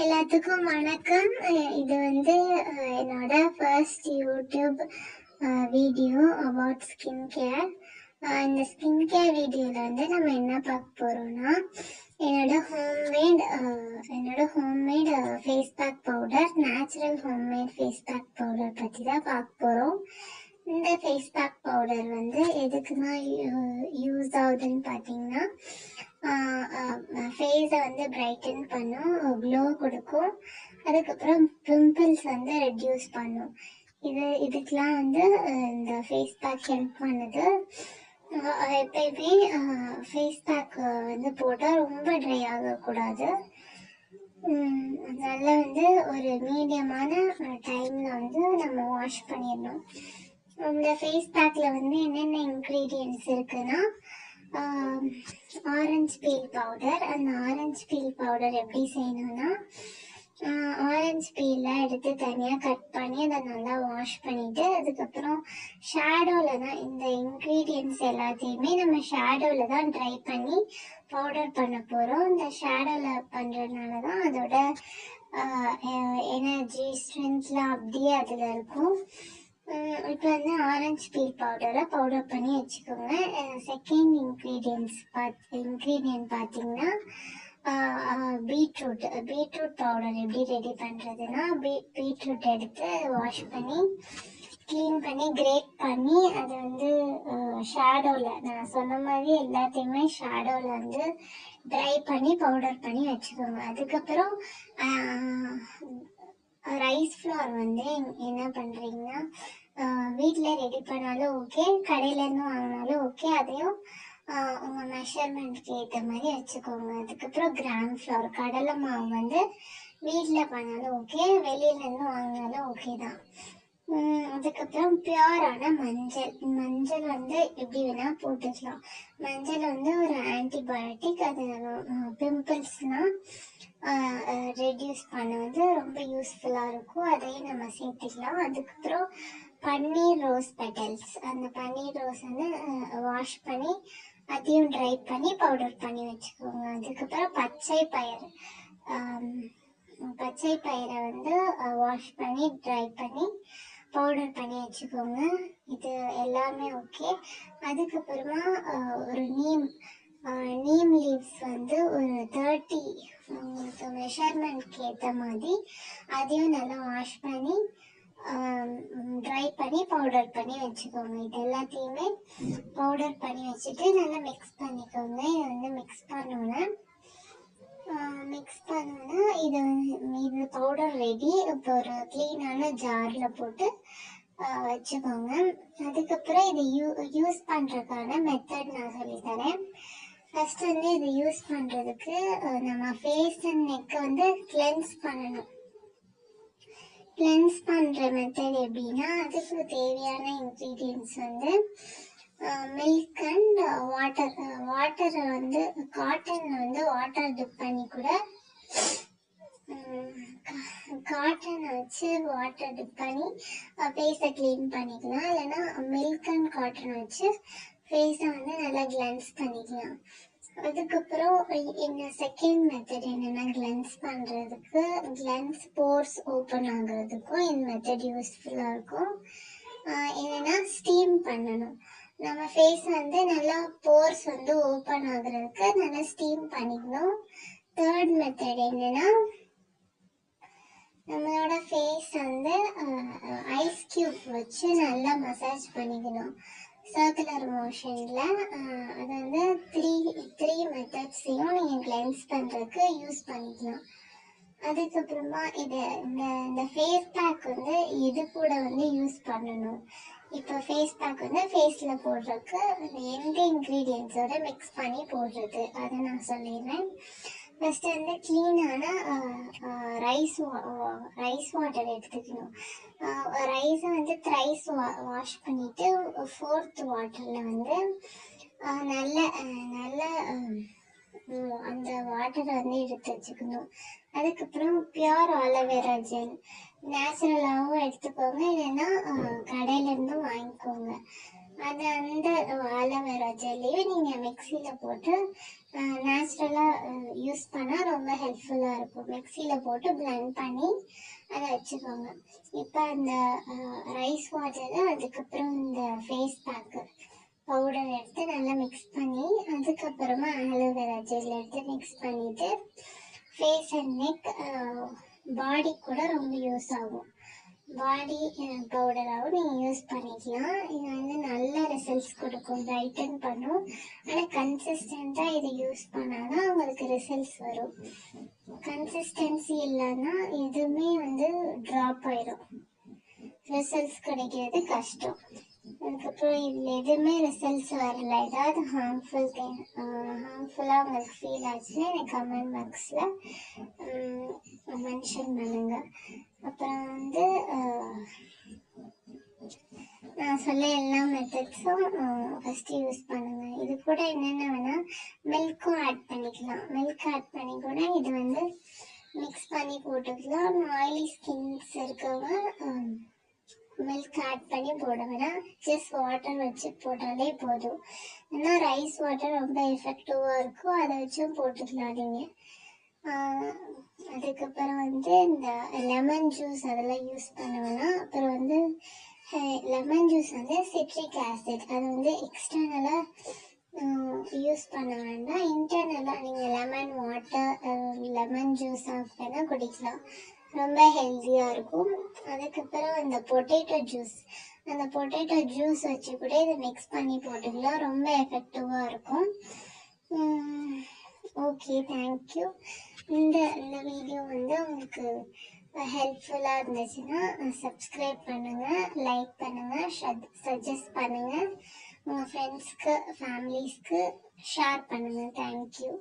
எல்லாத்துக்கும் வணக்கம். இது வந்து என்னோட first YouTube video about skin care. இந்த ஸ்கின் கேர் வீடியோவில் வந்து நம்ம என்ன பார்க்க போகிறோம்னா, என்னோட homemade face pack powder, natural homemade face pack powder பற்றி தான் பார்க்க போகிறோம். இந்த ஃபேஸ் பேக் பவுடர் வந்து எதுக்குன்னா யூஸ் ஆகுதுன்னு பார்த்தீங்கன்னா, ஃபேஸை வந்து பிரைட்டன் பண்ணும், க்ளோ கொடுக்கும், அதுக்கப்புறம் பிம்பிள்ஸ் வந்து ரெடியூஸ் பண்ணும். இதுக்கெலாம் வந்து இந்த ஃபேஸ் பேக் ஹெல்ப் பண்ணுது. எப்பயுமே ஃபேஸ் பேக் வந்து போட்டால் ரொம்ப ட்ரை ஆகக்கூடாது. அதனால வந்து ஒரு மீடியமான டைமில் வந்து நம்ம வாஷ் பண்ணிடணும். இந்த ஃபேஸ் பேக்கில் வந்து என்னென்ன இன்க்ரீடியன்ட்ஸ் இருக்குன்னா, ஆரஞ்சு பீல் பவுடர். அந்த ஆரஞ்சு பீல் பவுடர் எப்படி செய்யணும்னா, ஆரஞ்சு பீலாம் எடுத்து தனியாக கட் பண்ணி அதை நல்லா வாஷ் பண்ணிவிட்டு, அதுக்கப்புறம் ஷேடோவில் தான் இந்த இன்க்ரீடியன்ட்ஸ் எல்லாத்தையுமே நம்ம ஷேடோவில் தான் ட்ரை பண்ணி பவுடர் பண்ண போகிறோம். இந்த ஷேடோவில் பண்ணுறதுனால தான் அதோட எனர்ஜி ஸ்ட்ரென்த்லாம் அப்படியே அதில் இருக்கும். இப்போ வந்து ஆரஞ்சு பீல் பவுடரை பவுடர் பண்ணி வச்சுக்கோங்க. செகண்ட் இன்க்ரீடியன்ட் பார்த்தீங்கன்னா, பீட்ரூட் பவுடர் எப்படி ரெடி பண்ணுறதுன்னா, பீட்ரூட் எடுத்து வாஷ் பண்ணி க்ளீன் பண்ணி கிரேட் பண்ணி அதை வந்து ஷேடோவில், நான் சொன்ன மாதிரி எல்லாத்தையுமே ஷேடோவில் வந்து ட்ரை பண்ணி பவுடர் பண்ணி வச்சுக்கோங்க. அதுக்கப்புறம் ரைஸ் ஃப்ளவர் வந்து என்ன பண்ணுறீங்கன்னா, வீட்டில் ரெடி பண்ணாலும் ஓகே, கடையிலேருந்து வாங்கினாலும் ஓகே, அதையும் உங்கள் மெஷர்மெண்ட்க்கு ஏற்ற மாதிரி வச்சுக்கோங்க. அதுக்கப்புறம் கிராம் ஃப்ளவர், கடலை மாவு வந்து வீட்டில் பண்ணாலும் ஓகே, வெளியிலேருந்து வாங்கினாலும் ஓகே தான். அதுக்கப்புறம் பியூரான மஞ்சள் வந்து எப்படி வேணால் போட்டுக்கலாம். மஞ்சள் வந்து ஒரு ஆன்டிபயோட்டிக், அது பிம்பிள்ஸ்னால் ரெடியூஸ் பண்ண வந்து ரொம்ப யூஸ்ஃபுல்லாக இருக்கும். அதையும் நம்ம சேர்த்துக்கலாம். அதுக்கப்புறம் பன்னீர் ரோஸ் பெட்டல்ஸ், அந்த பன்னீர் ரோஸ் வந்து வாஷ் பண்ணி அதையும் ட்ரை பண்ணி பவுடர் பண்ணி வச்சுக்கோங்க. அதுக்கப்புறம் பச்சை பயிரை வந்து வாஷ் பண்ணி ட்ரை பண்ணி பவுடர் பண்ணி வச்சுக்கோங்க. இது எல்லாமே ஓகே. அதுக்கப்புறமா ஒரு நீம் லீவ்ஸ் வந்து ஒரு 30 உங்களுக்கு மெஷர்மெண்ட்க்கு ஏற்ற மாதிரி அதையும் நல்லா வாஷ் பண்ணி ட்ரை பண்ணி பவுடர் பண்ணி வச்சுக்கோங்க. இது எல்லாத்தையுமே பவுடர் பண்ணி வச்சுட்டு நல்லா மிக்ஸ் பண்ணிக்கோங்க. இதை வந்து மிக்ஸ் பண்ணோன்னா இது பவுடர் ரெடி. இப்போ ஒரு க்ளீனான ஜாரில் போட்டு வச்சுக்கோங்க. அதுக்கப்புறம் இதை யூஸ் பண்ணுறதுக்கான மெத்தட் நான் சொல்லித்தரேன். ஃபர்ஸ்ட் வந்து இதை யூஸ் பண்ணுறதுக்கு நம்ம ஃபேஸ் அண்ட் நெக்கை வந்து கிளென்ஸ் பண்ணணும். கிளென்ஸ் பண்ணுற மெத்தட் எப்படின்னா, அதுக்கு தேவையான இன்க்ரீடியன்ட்ஸ் வந்து மில்க் அண்ட் வாட்டரை வந்து காட்டனில் வந்து வாட்டர் டிப் பண்ணி கூட காட்டனை வச்சு வாட்டர் டிப் பண்ணி ஃபேஸை க்ளீன் பண்ணிக்கலாம். இல்லைன்னா மில்க் அண்ட் காட்டன் வச்சு ஃபேஸை வந்து நல்லா கிளென்ஸ் பண்ணிக்கலாம். அதுக்கப்புறம் இந்த செகண்ட் மெத்தட் என்னென்னா, கிளென்ஸ் பண்ணுறதுக்கு, கிளென்ஸ் போர்ஸ் ஓப்பன் ஆகுறதுக்கும் இந்த மெத்தட் யூஸ்ஃபுல்லாக இருக்கும். என்னென்னா, ஸ்டீம் பண்ணணும். நம்ம ஃபேஸ் வந்து நல்லா போர்ஸ் வந்து ஓப்பன் ஆகுறதுக்கு நல்லா ஸ்டீம் பண்ணிக்கணும். தேர்ட் மெத்தட் என்னென்னா, நம்மளோட ஃபேஸ் வந்து ஐஸ் கியூப் வச்சு நல்லா மசாஜ் பண்ணிக்கணும் சர்க்குலர் மோஷனில். அது வந்து த்ரீ மெத்தட்ஸையும் நீங்கள் கிளென்ஸ் பண்ணுறதுக்கு யூஸ் பண்ணிக்கலாம். அதுக்கப்புறமா இந்த ஃபேஸ் பேக் வந்து இது கூட வந்து யூஸ் பண்ணணும். இப்போ ஃபேஸ் பேக் வந்து ஃபேஸில் போடுறதுக்கு எந்த இன்க்ரீடியன்ஸோட மிக்ஸ் பண்ணி போடுறது அதை நான் சொல்லிடுறேன். ஃபஸ்ட்டு வந்து க்ளீனான ரைஸ் வாட்டர் எடுத்துக்கணும். ரைஸை வந்து த்ரைஸ் வாஷ் பண்ணிவிட்டு 4th வாட்டரில் வந்து நல்ல அந்த வாட்டரை வந்து எடுத்து வச்சுக்கணும். அதுக்கப்புறம் பியூர் ஆலோவேரா ஜெல் நேச்சுரலாகவும் எடுத்துக்கோங்க, இல்லைன்னா கடையிலேருந்தும் வாங்கிக்கோங்க. அது அந்த ஆலோவேரா ஜெல்லையும் நீங்கள் மிக்சியில் போட்டு நேச்சுரலாக யூஸ் பண்ணால் ரொம்ப ஹெல்ப்ஃபுல்லாக இருக்கும். மிக்சியில் போட்டு பிளெண்ட் பண்ணி அதை வச்சுக்கோங்க. இப்போ அந்த ரைஸ் வாட்டரு, அதுக்கப்புறம் இந்த ஃபேஸ் பேக்கு பவுடர் எடுத்து நல்லா மிக்ஸ் பண்ணி, அதுக்கப்புறமா ஆலோவேரா ஜெல் எடுத்து மிக்ஸ் பண்ணிவிட்டு ஃபேஸ் அண்ட் நெக் பாடி கூட ரொம்ப யூஸ் ஆகும். பாடி பவுடராகவும் நீங்கள் யூஸ் பண்ணிக்கலாம். இது வந்து நல்ல ரிசல்ட்ஸ் கொடுக்கும், பிரைட்டன் பண்ணும். ஆனால் கன்சிஸ்டண்ட்டாக இதை யூஸ் பண்ணால் தான் உங்களுக்கு ரிசல்ட்ஸ் வரும். கன்சிஸ்டன்சி இல்லைன்னா எதுவுமே வந்து ட்ராப் ஆயிடும், ரிசல்ட்ஸ் கிடைக்கிறது கஷ்டம். அதுக்கப்புறம் இதில் எதுவுமே ரிசல்ட்ஸ் வரல, ஏதாவது ஹார்ம்ஃபுல்லாக உங்களுக்கு ஃபீல் ஆச்சுன்னா எனக்கு கமெண்ட் பாக்ஸில் மென்ஷன் பண்ணுங்கள். அப்புறம் வந்து நான் சொல்ல எல்லா மெத்தட்ஸும் ஃபஸ்ட்டு யூஸ் பண்ணுங்கள். இது கூட என்னென்ன வேணால் மில்க்கும் ஆட் பண்ணிக்கலாம். மில்க் ஆட் பண்ணி கூட இது வந்து மிக்ஸ் பண்ணி போட்டுக்கலாம். ஆயிலி ஸ்கின்ஸ் இருக்கவங்க மில்க் ஆட் பண்ணி போட வேணாம், ஜஸ்ட் வாட்டர் வச்சு போட்டாலே போதும். ஏன்னா ரைஸ் வாட்டர் ரொம்ப எஃபெக்டிவாக இருக்கும், அதை வச்சும் போட்டுக்கலாம் நீங்கள். அதுக்கப்புறம் வந்து இந்த லெமன் ஜூஸ் அதெல்லாம் யூஸ் பண்ணுவேன்னா, அப்புறம் வந்து லெமன் ஜூஸ் வந்து சிட்ரிக் ஆசிட், அது வந்து எக்ஸ்டர்னலாக யூஸ் பண்ண வேண்டாம், இன்டர்னலாக நீங்கள் lemon water lemon juice of வேணால் குடிக்கலாம், ரொம்ப ஹெல்த்தியாக இருக்கும். அதுக்கப்புறம் இந்த பொட்டேட்டோ ஜூஸ், அந்த பொட்டேட்டோ ஜூஸ் வச்சு கூட இதை மிக்ஸ் பண்ணி போட்டுக்கலாம், ரொம்ப எஃபெக்டிவாக இருக்கும். Okay, thank you. இந்த வீடியோ வந்து உங்களுக்கு ஹெல்ப்ஃபுல்லாக இருந்துச்சுன்னா சப்ஸ்கிரைப் பண்ணுங்கள், லைக் பண்ணுங்கள், சஜஸ்ட் பண்ணுங்கள், உங்கள் ஃப்ரெண்ட்ஸ்க்கு ஃபேமிலிஸ்க்கு ஷேர் பண்ணுங்கள். தேங்க்யூ.